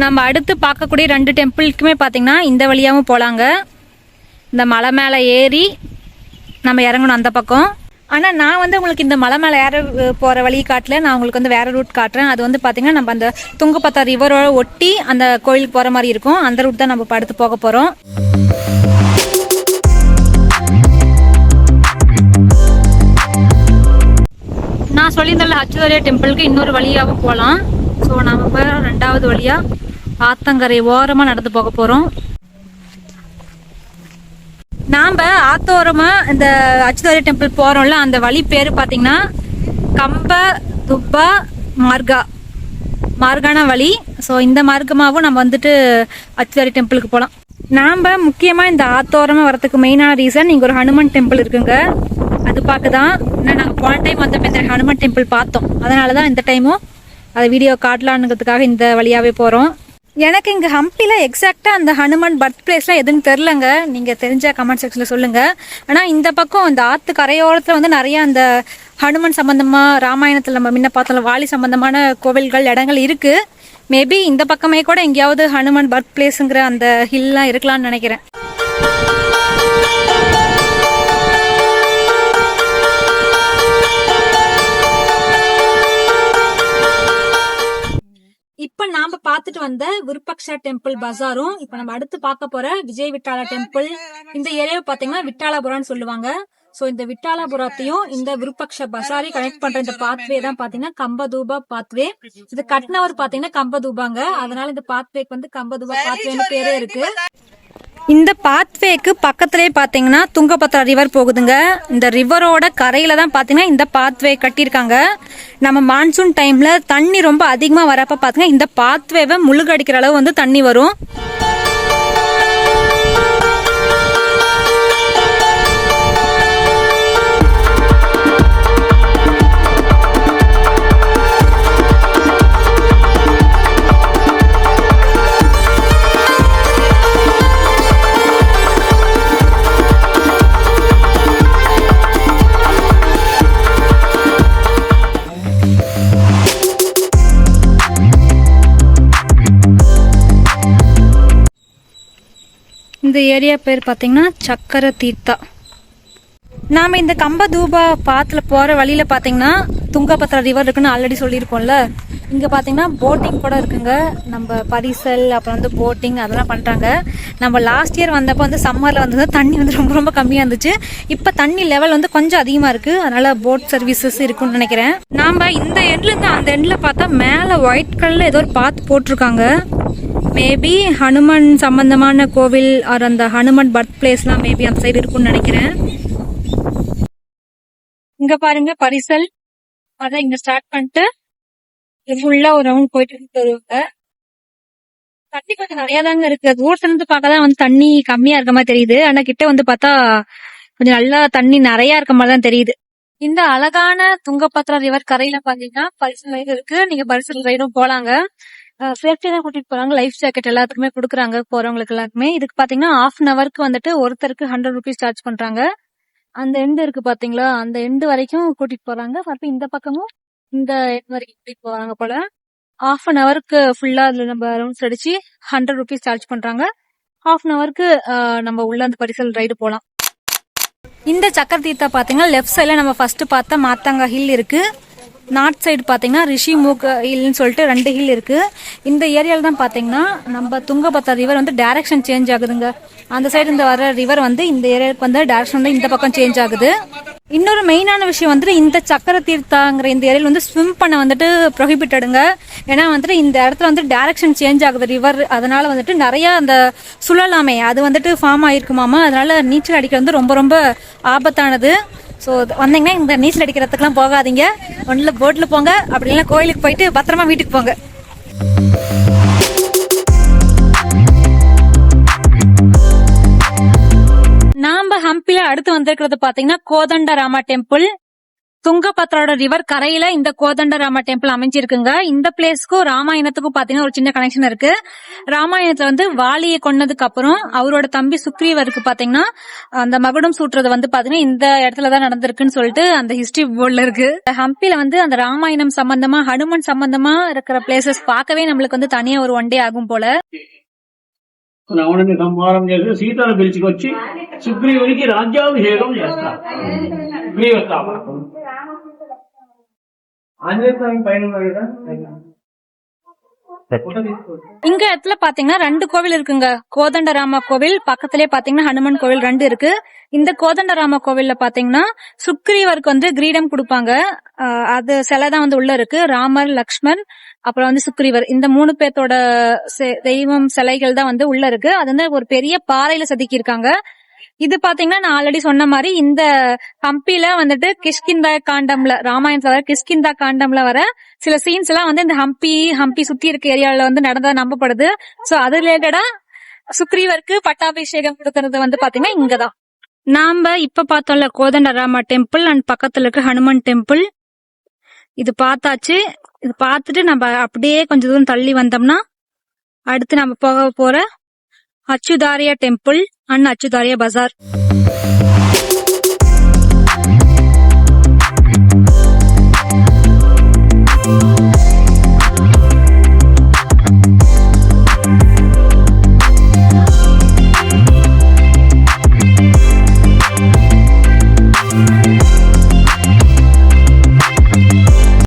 நம்ம அடுத்து பார்க்கக்கூடிய 2 டெம்பிளுக்குமே பார்த்தீங்கன்னா இந்த வழியாகவும் போகலாங்க. இந்த மலை மேலே ஏறி நம்ம இறங்கணும் அந்த பக்கம். ஆனால் நான் வந்து உங்களுக்கு இந்த மலை மேலே ஏற போகிற வழி காட்டல, நான் உங்களுக்கு வந்து வேறு ரூட் காட்டுறேன். அது வந்து பார்த்தீங்கன்னா நம்ம அந்த துங்கபத்ரா ரிவரோட ஒட்டி அந்த கோயிலுக்கு போகிற மாதிரி இருக்கும். அந்த ரூட் தான் நம்ம இப்போ அடுத்து போக போகிறோம். நான் சொல்லியிருந்தால அச்சுதரே டெம்பிளுக்கு இன்னொரு வழியாகவும் போகலாம். ஸோ நம்ம இப்போ 2வது வழியாக ஆத்தங்கரை ஓரமாக நடந்து போக போகிறோம். நாம் ஆத்தோரமாக இந்த அச்சுதரே டெம்பிள் போகிறோம்ல, அந்த வழி பேர் பார்த்தீங்கன்னா கம்ப துப்பா மார்கான வழி. ஸோ இந்த மார்க்கமாகவும் நம்ம வந்துட்டு அச்சுதரே டெம்பிளுக்கு போகலாம். நாம் முக்கியமாக இந்த ஆத்தோரமாக வரதுக்கு மெயினான ரீசன் இங்கே ஒரு ஹனுமன் டெம்பிள் இருக்குங்க. அது பார்க்க தான். ஏன்னா நாங்கள் போன டைம் வந்தப்போ இந்த ஹனுமன் டெம்பிள் பார்த்தோம். அதனால தான் இந்த டைமும் அதை வீடியோ காட்டலான்னுங்கிறதுக்காக இந்த வழியாகவே போகிறோம். எனக்கு இங்கே ஹம்பியில் எக்ஸாக்டாக அந்த ஹனுமன் பர்த் பிளேஸ்லாம் எதுன்னு தெரிலங்க. நீங்கள் தெரிஞ்ச கமெண்ட் செக்ஷனில் சொல்லுங்கள். ஆனால் இந்த பக்கம் இந்த ஆற்று கரையோரத்தில் வந்து நிறையா அந்த ஹனுமன் சம்மந்தமாக ராமாயணத்தில் நம்ம முன்ன பார்த்தோம் வாலி சம்மந்தமான கோவில்கள் இடங்கள் இருக்குது. மேபி இந்த பக்கமே கூட எங்கேயாவது ஹனுமன் பர்த் பிளேஸுங்கிற அந்த ஹில்லாம் இருக்கலாம்னு நினைக்கிறேன். இப்ப நாம பாத்துட்டு வந்த விருப்பக்ஷா டெம்பிள் பஜாரும் இப்ப நம்ம அடுத்து பார்க்க போற விஜய் விட்டாலா டெம்பிள். இந்த ஏரியாவை பாத்தீங்கன்னா விட்டாலாபுரான்னு சொல்லுவாங்க. சோ இந்த விட்டாலாபுரத்தையும் இந்த விருப்பக்ஷா பஜாரையும் கனெக்ட் பண்ற இந்த பாத்வே தான் பாத்தீங்கன்னா கம்பதூபா பாத்வே. இது கட்டினவர் பாத்தீங்கன்னா கம்பதூபாங்க. அதனால இந்த பாத்வேக்கு வந்து கம்பதூபா பாத்வேன்னு பேரே இருக்கு. இந்த பாத்வேக்கு பக்கத்திலே பாத்தீங்கன்னா துங்கபத்ரா ரிவர் போகுதுங்க. இந்த ரிவரோட கரையில தான் பாத்தீங்கன்னா இந்த பாத்வே கட்டியிருக்காங்க. நம்ம மான்சூன் டைம்ல தண்ணி ரொம்ப அதிகமா வரப்ப பாத்தீங்கன்னா இந்த பாத்வேவை முழுகடிக்கிற அளவு வந்து தண்ணி வரும். இந்த ஏரியா பேர் பார்த்தீங்கன்னா சக்கர தீர்த்தா. நாம் இந்த கம்பதூபா பாத்துல போகிற வழியில் பார்த்தீங்கன்னா துங்கபத்ரா ரிவர் இருக்குன்னு ஆல்ரெடி சொல்லியிருக்கோம்ல. இங்கே பார்த்தீங்கன்னா போட்டிங் கூட இருக்குங்க. நம்ம பரிசல் அப்புறம் வந்து போட்டிங் அதெல்லாம் பண்ணுறாங்க. நம்ம லாஸ்ட் இயர் வந்தப்போ வந்து சம்மரில் வந்தது தண்ணி வந்து ரொம்ப ரொம்ப கம்மியாக இருந்துச்சு. இப்போ தண்ணி லெவல் வந்து கொஞ்சம் அதிகமாக இருக்குது. அதனால் போட் சர்வீசஸ் இருக்குன்னு நினைக்கிறேன். நாம் இந்த எண்ட்லேருந்து அந்த எண்டில் பார்த்தா மேலே ஒயிட் கலரில் ஏதோ ஒரு பாத் போட்டிருக்காங்க. மேபி ஹனுமன் சம்பந்தமான கோவில் ஆர் அந்த ஹனுமன் பர்த் பிளேஸ்லாம் மேபி அந்த சைடு இருக்கும்னு நினைக்கிறேன். இங்க பாருங்க பரிசல். அதான் இங்க ஸ்டார்ட் பண்ணிட்டு ஃபுல்லா ஒரு ரவுண்ட் போயிட்டு வருவாங்க. தண்ணி கொஞ்சம் நிறைய தாங்க இருக்கு. தூரத்துல இருந்து பார்க்கதான் வந்து தண்ணி கம்மியா இருக்க மாதிரி தெரியுது. ஆனா கிட்ட வந்து பார்த்தா கொஞ்சம் நல்லா தண்ணி நிறைய இருக்க மாதிரி தான் தெரியுது. இந்த அழகான துங்கபத்ரா ரிவர் கரையில பாத்தீங்கன்னா பரிசல் ரைடு இருக்கு. நீங்க பரிசல் ரைடும் போலாங்க. சேஃப்டி தான் கூட்டிட்டு போறாங்க. லைஃப் ஜாக்கெட் எல்லாத்துக்குமே கொடுக்குறாங்க போறவங்களுக்கு எல்லாருக்குமே. இதுக்கு பாத்தீங்கன்னா 1/2 ஹவருக்கு வந்துட்டு ஒருத்தருக்கு 100 rupees சார்ஜ் பண்றாங்க. அந்த எண்டு இருக்கு பாத்தீங்களா, அந்த எண்டு வரைக்கும் கூட்டிட்டு போறாங்க. அப்ப இந்த பக்கமும் இந்த எண்டு வரைக்கும் கூட்டிட்டு போறாங்க போல. 1/2 ஹவருக்கு ஃபுல்லா அதுல நம்ம ரவுண்ட்ஸ் அடிச்சு 100 rupees சார்ஜ் பண்றாங்க. 1/2 ஹவருக்கு நம்ம உள்ள அந்த பரிசல் ரைடு போலாம். இந்த சக்கர தீர்த்தா பாத்தீங்கன்னா லெஃப்ட் சைட்ல நம்ம ஃபர்ஸ்ட் பார்த்தா மாத்தாங்கா ஹில் இருக்கு. நார்த் சைடு பார்த்தீங்கன்னா ரிஷிமுக் ஹில்னு சொல்லிட்டு 2 ஹில் இருக்கு. இந்த ஏரியாவில் தான் பார்த்தீங்கன்னா நம்ம துங்கபத்ரா ரிவர் வந்து டைரக்ஷன் சேஞ்ச் ஆகுதுங்க. அந்த சைடு இந்த வர ரிவர் வந்து இந்த ஏரியாவுக்கு வந்து டைரக்ஷன் வந்து இந்த பக்கம் சேஞ்ச் ஆகுது. இன்னொரு மெயினான விஷயம் வந்துட்டு இந்த சக்கர தீர்த்தாங்கிற இந்த ஏரியாவில் வந்து ஸ்விம் பண்ண வந்துட்டு ப்ரொஹிபிட்டடுங்க. ஏன்னா வந்துட்டு இந்த இடத்துல வந்து டைரக்ஷன் சேஞ்ச் ஆகுது ரிவர். அதனால வந்துட்டு நிறைய அந்த சுழலாமை அது வந்துட்டு ஃபார்ம் ஆயிருக்குமாமா. அதனால நீச்சல் அடிக்கிறது வந்து ரொம்ப ரொம்ப ஆபத்தானது. ஸோ வந்தீங்கன்னா இந்த நீச்சல் அடிக்கிறதுக்கெல்லாம் போகாதீங்க. ஒன்றில் போட்டில் போங்க, அப்படி இல்லைன்னா கோயிலுக்கு போயிட்டு பத்திரமா வீட்டுக்கு போங்க. நாம ஹம்பில அடுத்து வந்திருக்கிறது பாத்தீங்கன்னா கோதண்டராமா டெம்பிள். துங்கபத்ராவோட ரிவர் கரையில இந்த கோதண்டராம டெம்பிள் அமைஞ்சிருக்குங்க. இந்த பிளேஸ்க்கும் ராமாயணத்துக்கும் பாத்தீங்கன்னா ஒரு சின்ன கனெக்ஷன் இருக்கு. ராமாயணத்துல வந்து வாலியை கொன்னதுக்கு அப்புறம் அவரோட தம்பி சுக்ரீவருக்கு பாத்தீங்கன்னா அந்த மகுடம் சூட்டுறது வந்து பாத்தீங்கன்னா இந்த இடத்துலதான் நடந்திருக்குன்னு சொல்லிட்டு அந்த ஹிஸ்டரி போர்ட்ல இருக்கு. ஹம்பில வந்து அந்த ராமாயணம் சம்பந்தமா ஹனுமன் சம்பந்தமா இருக்கிற பிளேசஸ் பார்க்கவே நம்மளுக்கு வந்து தனியா ஒரு ஒன் டே ஆகும் போல. రావణుని సంహారం చేసి సీతను పిలుచుకొచ్చి సుగ్రీవునికి రాజ్యాభిషేకం చేస్తారు. సుగ్రీవ స్థాపన ఆంజనేయ స్వామి పైన ఉన్నాడు కదా. இங்க இடத்துல பாத்தீங்கன்னா 2 கோவில் இருக்குங்க. கோதண்டராம கோவில் பக்கத்திலே பாத்தீங்கன்னா ஹனுமன் கோவில் 2 இருக்கு. இந்த கோதண்டராம கோவில்ல பாத்தீங்கன்னா சுக்ரீவருக்கு வந்து கிரீடம் கொடுப்பாங்க. அது சிலைதான் வந்து உள்ள இருக்கு. ராமர், லக்ஷ்மண், அப்புறம் வந்து சுக்ரீவர் இந்த 3 பேர்த்தோட தெய்வம் சிலைகள் தான் வந்து உள்ள இருக்கு. அது வந்து ஒரு பெரிய பாறையில செதுக்கி இருக்காங்க. இது பாத்தீங்கன்னா நான் ஆல்ரெடி சொன்ன மாதிரி இந்த ஹம்பில வந்துட்டு கிஷ்கிந்தா காண்டம்ல ராமாயணத்துல வர கிஷ்கிந்தா காண்டம்ல வர சில சீன்ஸ் எல்லாம் வந்து இந்த ஹம்பி சுத்தி இருக்க ஏரியால வந்து நடந்ததா நம்பப்படுது. சோ அது ரிலேட்டடா சுக்ரீவருக்கு பட்டாபிஷேகம் கொடுக்கறது வந்து பாத்தீங்கன்னா இங்கதான். நாம இப்ப பார்த்தோம்ல கோதண்டராம டெம்பிள் அண்ட் பக்கத்துல இருக்க ஹனுமன் டெம்பிள் இது பார்த்தாச்சு. இது பார்த்துட்டு நம்ம அப்படியே கொஞ்சம் தூரம் தள்ளி வந்தோம்னா அடுத்து நம்ம போக போற அச்சுதாரியா டெம்பிள் அண்ட் அச்சுதாரியா பஜார்.